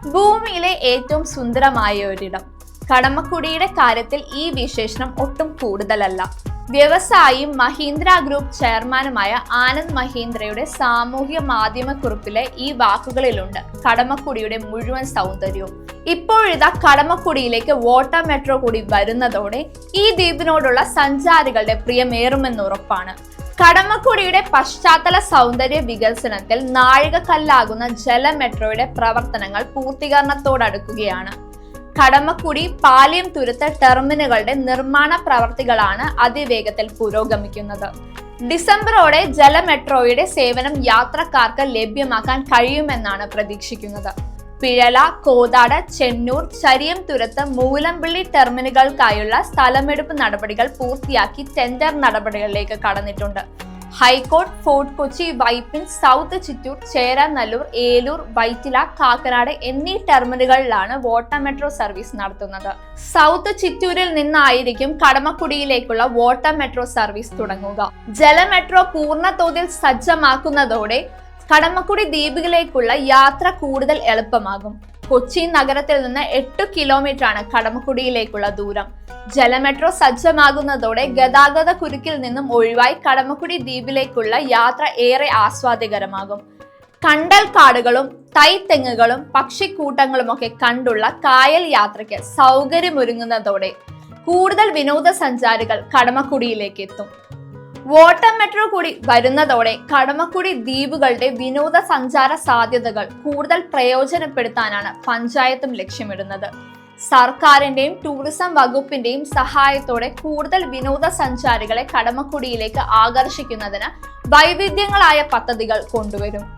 ഭൂമിയിലെ ഏറ്റവും സുന്ദരമായ ഒരിടം. കടമക്കുടിയുടെ കാര്യത്തിൽ ഈ വിശേഷണം ഒട്ടും കൂടുതലല്ല. വ്യവസായിയും മഹീന്ദ്ര ഗ്രൂപ്പ് ചെയർമാനുമായ ആനന്ദ് മഹീന്ദ്രയുടെ സാമൂഹ്യ മാധ്യമ കുറിപ്പിലെ ഈ വാക്കുകളിലുണ്ട് കടമക്കുടിയുടെ മുഴുവൻ സൗന്ദര്യവും. ഇപ്പോഴിതാ കടമക്കുടിയിലേക്ക് വാട്ടർ മെട്രോ കൂടി വരുന്നതോടെ ഈ ദ്വീപിനോടുള്ള സഞ്ചാരികളുടെ പ്രിയമേറുമെന്ന് ഉറപ്പാണ്. കടമക്കുടിയുടെ പശ്ചാത്തല സൗന്ദര്യ വികസനത്തിൽ നാഴികക്കല്ലാകുന്ന ജല മെട്രോയുടെ പ്രവർത്തനങ്ങൾ പൂർത്തീകരണത്തോടടുക്കുകയാണ്. കടമക്കുടി പാലിയം തുരുത്ത് ടെർമിനലുകളുടെ നിർമ്മാണ പ്രവർത്തികളാണ് അതിവേഗത്തിൽ പുരോഗമിക്കുന്നത്. ഡിസംബറോടെ ജല മെട്രോയുടെ സേവനം യാത്രക്കാർക്ക് ലഭ്യമാക്കാൻ കഴിയുമെന്നാണ് പ്രതീക്ഷിക്കുന്നത്. പിഴല, കോതാട്, ചെന്നൂർ, ചരിയം തുരുത്ത്, മൂലംപിള്ളി ടെർമിനലുകൾക്കായുള്ള സ്ഥലമെടുപ്പ് നടപടികൾ പൂർത്തിയാക്കി ടെൻഡർ നടപടികളിലേക്ക് കടന്നിട്ടുണ്ട്. High court, Fort Kochi, Vypin, South Chittoor, Cheranallur, Eloor, Vyttila, Kakkanad എന്നീ ടെർമിനലുകളിലാണ് വാട്ടർ മെട്രോ സർവീസ് നടത്തുന്നത്. സൗത്ത് ചിറ്റൂരിൽ നിന്നായിരിക്കും കടമക്കുടിയിലേക്കുള്ള വാട്ടർ മെട്രോ സർവീസ് തുടങ്ങുക. ജല മെട്രോ പൂർണ്ണതോതിൽ സജ്ജമാക്കുന്നതോടെ കടമക്കുടി ദ്വീപിലേക്കുള്ള യാത്ര കൂടുതൽ എളുപ്പമാകും. കൊച്ചി നഗരത്തിൽ നിന്ന് 8 കിലോമീറ്ററാണ് കടമക്കുടിയിലേക്കുള്ള ദൂരം. ജലമെട്രോ സജ്ജമാകുന്നതോടെ ഗതാഗത കുരുക്കിൽ നിന്നും ഒഴിവായി കടമക്കുടി ദ്വീപിലേക്കുള്ള യാത്ര ഏറെ ആസ്വാദ്യകരമാകും. കണ്ടൽ കാടുകളും തൈത്തെങ്ങുകളും പക്ഷിക്കൂട്ടങ്ങളുമൊക്കെ കണ്ടുള്ള കായൽ യാത്രയ്ക്ക് സൗകര്യമൊരുങ്ങുന്നതോടെ കൂടുതൽ വിനോദസഞ്ചാരികൾ കടമക്കുടിയിലേക്ക് എത്തും. വാട്ടർ മെട്രോ കൂടി വരുന്നതോടെ കടമക്കുടി ദ്വീപുകളുടെ വിനോദസഞ്ചാര സാധ്യതകൾ കൂടുതൽ പ്രയോജനപ്പെടുത്താനാണ് പഞ്ചായത്തും ലക്ഷ്യമിടുന്നത്. സർക്കാരിന്റെയും ടൂറിസം വകുപ്പിന്റെയും സഹായത്തോടെ കൂടുതൽ വിനോദസഞ്ചാരികളെ കടമക്കുടിയിലേക്ക് ആകർഷിക്കുന്നതിന് വൈവിധ്യങ്ങളായ പദ്ധതികൾ കൊണ്ടുവരും.